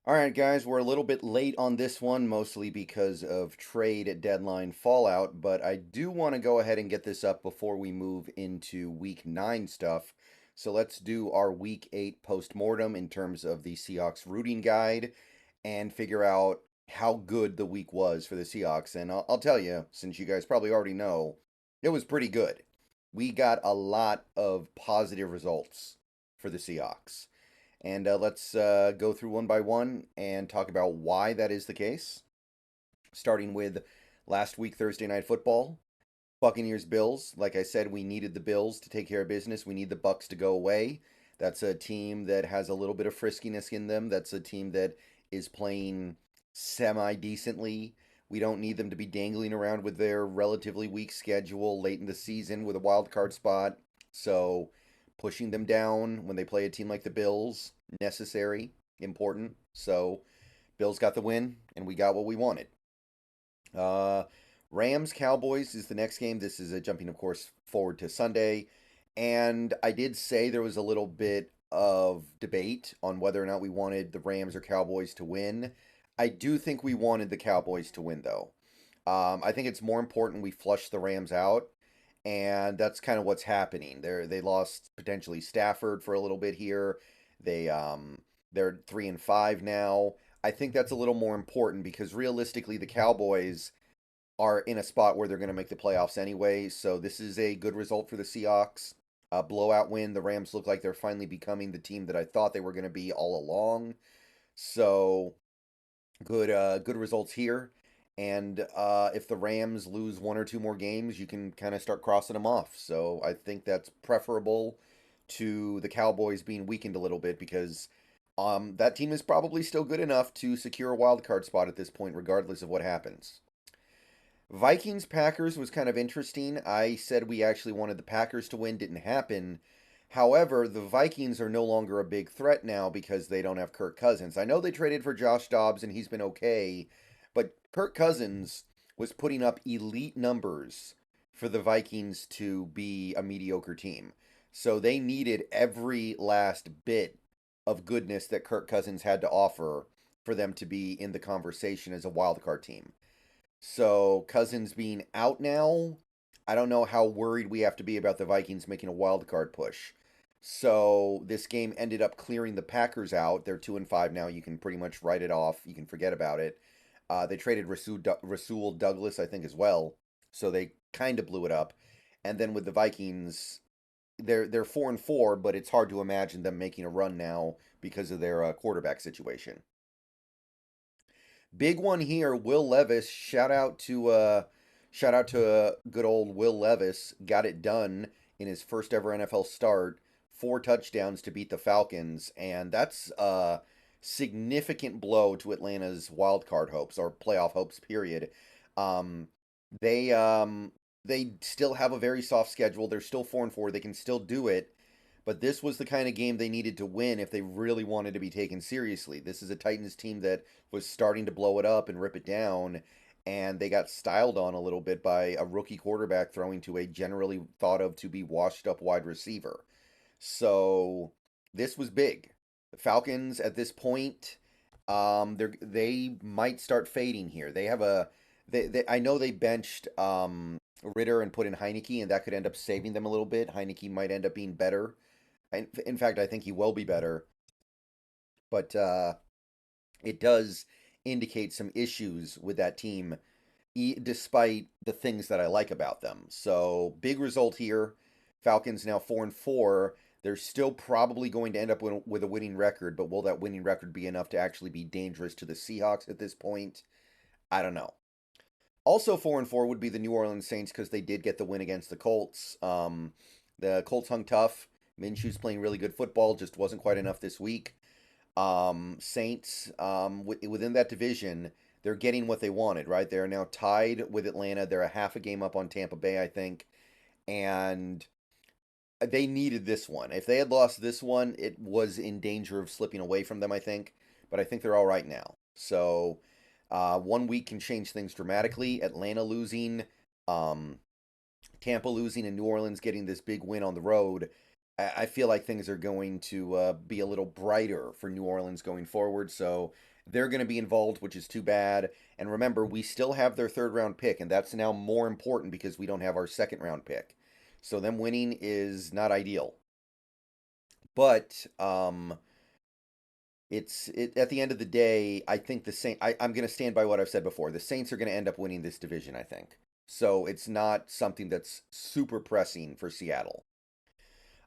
All right, guys, we're a little bit late on this one, mostly because of trade deadline fallout, but I do want to go ahead and get this up before we move into week 9 stuff. So let's do our week 8 post-mortem in terms of the Seahawks rooting guide and figure out how good the week was for the Seahawks. And I'll tell you, since you guys probably already know, it was pretty good. We got a lot of positive results for the Seahawks. And let's go through one by one and talk about why that is the case. Starting with last week, Thursday Night Football. Buccaneers Bills. Like I said, we needed the Bills to take care of business. We need the Bucks to go away. That's a team that has a little bit of friskiness in them. That's a team that is playing semi decently. We don't need them to be dangling around with their relatively weak schedule late in the season with a wild card spot. So pushing them down when they play a team like the Bills, necessary, important. So Bills got the win, and we got what we wanted. Uh, Rams Cowboys is the next game. This is a jumping, of course, forward to Sunday. And I did say there was a little bit of debate on whether or not we wanted the Rams or Cowboys to win. I do think we wanted the Cowboys to win, though. I think it's more important we flush the Rams out, and that's kind of what's happening. They lost potentially Stafford for a little bit here. They're 3-5 now. I think that's a little more important because realistically, the Cowboys are in a spot where they're going to make the playoffs anyway. So this is a good result for the Seahawks. A blowout win. The Rams look like they're finally becoming the team that I thought they were going to be all along. So good results here. And if the Rams lose one or two more games, you can kind of start crossing them off. So I think that's preferable to the Cowboys being weakened a little bit because that team is probably still good enough to secure a wild card spot at this point, regardless of what happens. Vikings Packers was kind of interesting. I said we actually wanted the Packers to win, didn't happen. However, the Vikings are no longer a big threat now because they don't have Kirk Cousins. I know they traded for Josh Dobbs and he's been okay, but Kirk Cousins was putting up elite numbers for the Vikings to be a mediocre team. So they needed every last bit of goodness that Kirk Cousins had to offer for them to be in the conversation as a wild card team. So Cousins being out now, I don't know how worried we have to be about the Vikings making a wild card push. So this game ended up clearing the Packers out. They're 2-5 now. You can pretty much write it off. You can forget about it. They traded Rasul Douglas, I think, as well. So they kind of blew it up. And then with the Vikings, they're 4-4, but it's hard to imagine them making a run now because of their quarterback situation. Big one here, Will Levis. Shout out to good old Will Levis. Got it done in his first ever NFL start. 4 touchdowns to beat the Falcons, and that's a significant blow to Atlanta's wild card hopes or playoff hopes. Period. Um, they still have a very soft schedule. They're still 4-4. They can still do it, but this was the kind of game they needed to win if they really wanted to be taken seriously. This is a Titans team that was starting to blow it up and rip it down, and they got styled on a little bit by a rookie quarterback throwing to a generally thought of to be washed up wide receiver. So this was big. The Falcons at this point, they might start fading here. They have a they I know they benched Ritter and put in Heineke, and that could end up saving them a little bit. Heineke might end up being better. In fact, I think he will be better, but it does indicate some issues with that team, despite the things that I like about them. So big result here. Falcons now 4-4. They're still probably going to end up with a winning record, but will that winning record be enough to actually be dangerous to the Seahawks at this point? I don't know. Also 4-4 would be the New Orleans Saints because they did get the win against the Colts. The Colts hung tough. Minshew's playing really good football, just wasn't quite enough this week. Saints, within that division, they're getting what they wanted, right? They're now tied with Atlanta. They're a half a game up on Tampa Bay, I think. And they needed this one. If they had lost this one, it was in danger of slipping away from them, I think. But I think they're all right now. So 1 week can change things dramatically. Atlanta losing, um, Tampa losing, and New Orleans getting this big win on the road. I feel like things are going to be a little brighter for New Orleans going forward. So they're going to be involved, which is too bad. And remember, we still have their third round pick, and that's now more important because we don't have our second round pick. So them winning is not ideal. But at the end of the day, I think the Saint. I'm going to stand by what I've said before. The Saints are going to end up winning this division, I think. So it's not something that's super pressing for Seattle.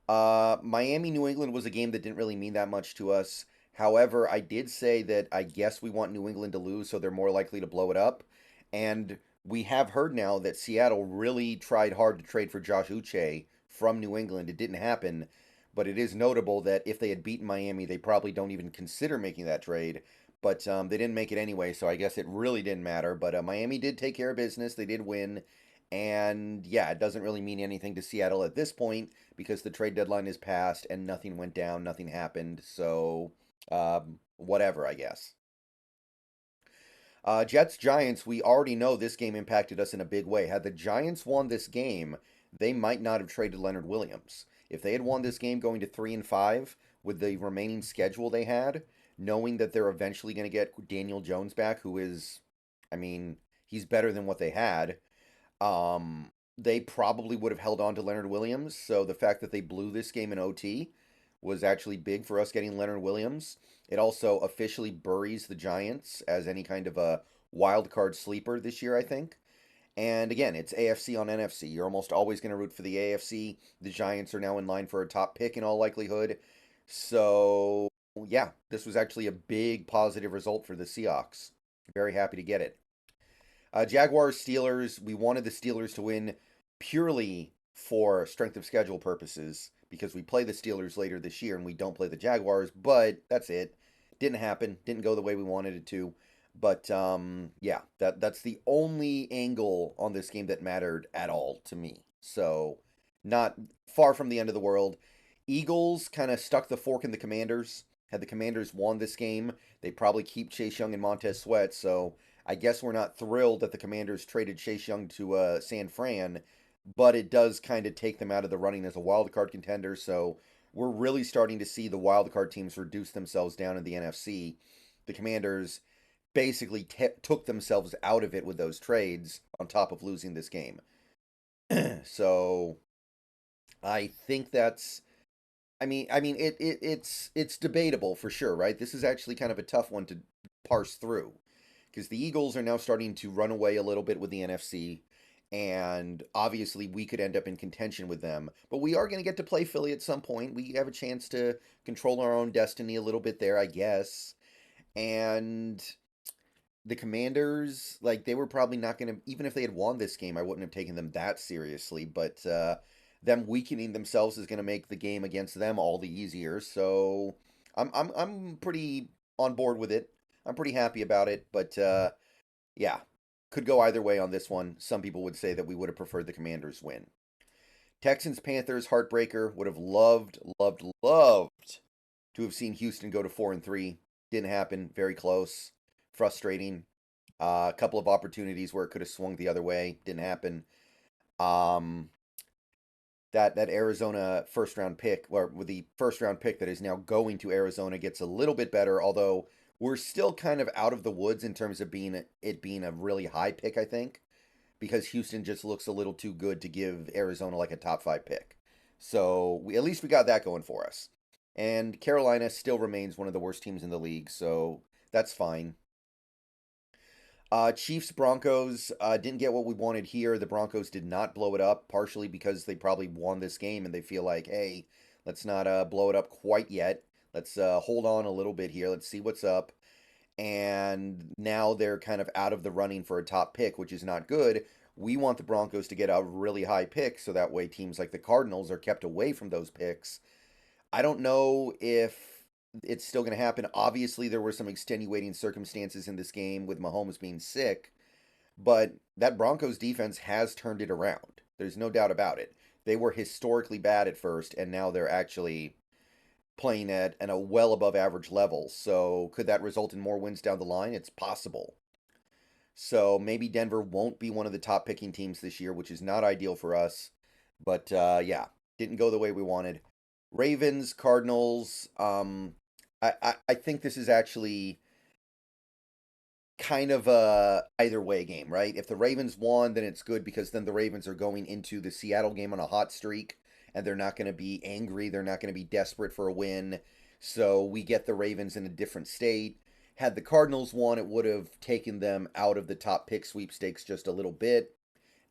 Miami New England was a game that didn't really mean that much to us. However, I did say that I guess we want New England to lose, so they're more likely to blow it up. And we have heard now that Seattle really tried hard to trade for Josh Uche from New England. It didn't happen, but it is notable that if they had beaten Miami, they probably don't even consider making that trade. But they didn't make it anyway, so I guess it really didn't matter. But Miami did take care of business. They did win. And yeah, it doesn't really mean anything to Seattle at this point because the trade deadline is passed and nothing went down, nothing happened. So, whatever, I guess. Jets Giants, we already know this game impacted us in a big way. Had the Giants won this game, they might not have traded Leonard Williams. If they had won this game going to 3-5 with the remaining schedule they had, knowing that they're eventually going to get Daniel Jones back, who is, I mean, he's better than what they had. They probably would have held on to Leonard Williams. So the fact that they blew this game in OT was actually big for us getting Leonard Williams. It also officially buries the Giants as any kind of a wild card sleeper this year, I think. And again, it's AFC on NFC. You're almost always going to root for the AFC. The Giants are now in line for a top pick in all likelihood. So, yeah, this was actually a big positive result for the Seahawks. Very happy to get it. Jaguars Steelers. We wanted the Steelers to win purely for strength of schedule purposes because we play the Steelers later this year and we don't play the Jaguars. But that's it. Didn't happen. Didn't go the way we wanted it to. But yeah, that's the only angle on this game that mattered at all to me. So not far from the end of the world. Eagles kind of stuck the fork in the Commanders. Had the Commanders won this game, they probably keep Chase Young and Montez Sweat. So I guess we're not thrilled that the Commanders traded Chase Young to San Fran, but it does kind of take them out of the running as a wild card contender. So we're really starting to see the wild card teams reduce themselves down in the NFC. The Commanders basically took themselves out of it with those trades on top of losing this game. So I think that's it's debatable for sure, right? This is actually kind of a tough one to parse through because the Eagles are now starting to run away a little bit with the NFC, and obviously we could end up in contention with them. But we are going to get to play Philly at some point. We have a chance to control our own destiny a little bit there, I guess. And the Commanders, like they were probably not going to, even if they had won this game, I wouldn't have taken them that seriously. But them weakening themselves is going to make the game against them all the easier. So I'm pretty on board with it. I'm pretty happy about it. But yeah, could go either way on this one. Some people would say that we would have preferred the Commanders win. Texans Panthers heartbreaker. Would have loved to have seen Houston go to 4-3. Didn't happen. Very close. Frustrating. A couple of opportunities where it could have swung the other way. Didn't happen. Um, that Arizona first round pick, or with the first round pick that is now going to Arizona, gets a little bit better. Although we're still kind of out of the woods in terms of being a really high pick, I think, because Houston just looks a little too good to give Arizona like a top 5 pick. So at least we got that going for us. And Carolina still remains one of the worst teams in the league, so that's fine. Chiefs Broncos didn't get what we wanted here. The Broncos did not blow it up, partially because they probably won this game and they feel like, hey, let's not blow it up quite yet. Let's hold on a little bit here. Let's see what's up. And now they're kind of out of the running for a top pick, which is not good. We want the Broncos to get a really high pick so that way teams like the Cardinals are kept away from those picks. I don't know if it's still going to happen. Obviously, there were some extenuating circumstances in this game with Mahomes being sick, but that Broncos defense has turned it around. There's no doubt about it. They were historically bad at first, and now they're actually playing at a well above average level. So, could that result in more wins down the line? It's possible. So, maybe Denver won't be one of the top picking teams this year, which is not ideal for us. But yeah, didn't go the way we wanted. Ravens, Cardinals. I think this is actually kind of a either way game, right? If the Ravens won, then it's good because then the Ravens are going into the Seattle game on a hot streak and they're not going to be angry, they're not going to be desperate for a win. So we get the Ravens in a different state. Had the Cardinals won, it would have taken them out of the top pick sweepstakes just a little bit.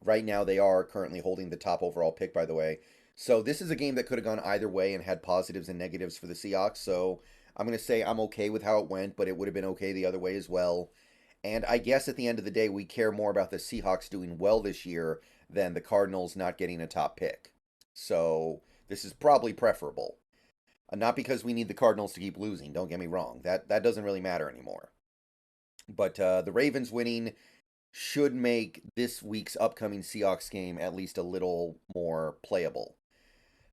Right now they are currently holding the top overall pick, by the way. So this is a game that could have gone either way and had positives and negatives for the Seahawks. So I'm going to say I'm okay with how it went, but it would have been okay the other way as well. And I guess at the end of the day, we care more about the Seahawks doing well this year than the Cardinals not getting a top pick. So this is probably preferable. Not because we need the Cardinals to keep losing, don't get me wrong. That doesn't really matter anymore. But the Ravens winning should make this week's upcoming Seahawks game at least a little more playable.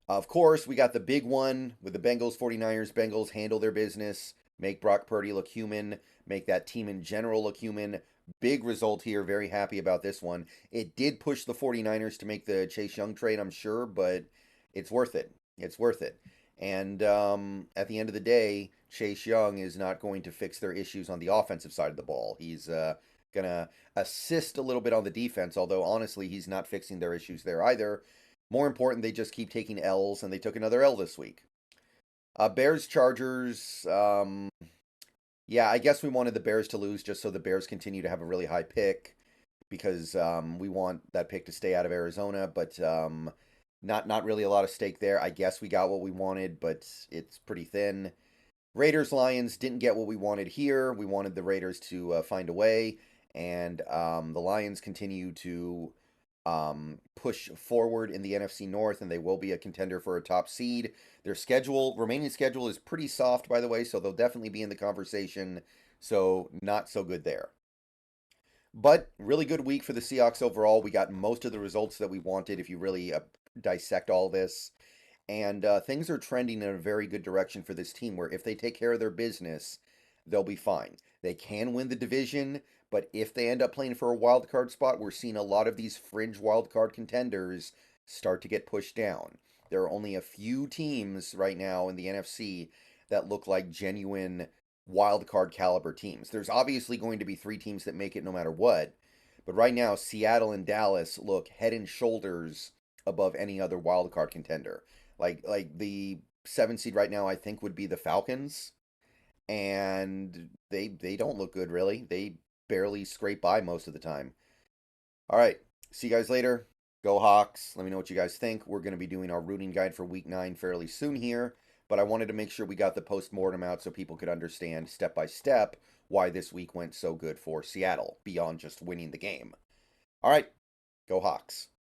Of course, we got the big one with the Bengals 49ers. Bengals handle their business, make Brock Purdy look human, make that team in general look human. Big result here. Very happy about this one. It did push the 49ers to make the Chase Young trade, I'm sure, but it's worth it. It's worth it. And at the end of the day, Chase Young is not going to fix their issues on the offensive side of the ball. He's going to assist a little bit on the defense, although honestly, he's not fixing their issues there either. More important, they just keep taking L's, and they took another L this week. Bears Chargers. Yeah, I guess we wanted the Bears to lose just so the Bears continue to have a really high pick because we want that pick to stay out of Arizona, but not really a lot of stake there. I guess we got what we wanted, but it's pretty thin. Raiders Lions didn't get what we wanted here. We wanted the Raiders to find a way, and the Lions continue to push forward in the NFC North, and they will be a contender for a top seed. Their remaining schedule is pretty soft, by the way, so they'll definitely be in the conversation. So not so good there. But really good week for the Seahawks overall. We got most of the results that we wanted if you really dissect all this. And things are trending in a very good direction for this team where if they take care of their business, they'll be fine. They can win the division, but if they end up playing for a wild card spot, we're seeing a lot of these fringe wild card contenders start to get pushed down. There are only a few teams right now in the NFC that look like genuine wild card caliber teams. There's obviously going to be three teams that make it no matter what, but right now Seattle and Dallas look head and shoulders above any other wild card contender. Like the 7 seed right now I think would be the Falcons, and they don't look good really. They barely scrape by most of the time. All right, see you guys later. Go Hawks. Let me know what you guys think. We're going to be doing our rooting guide for week 9 fairly soon here, but I wanted to make sure we got the post-mortem out so people could understand step by step why this week went so good for Seattle beyond just winning the game. All right, go Hawks.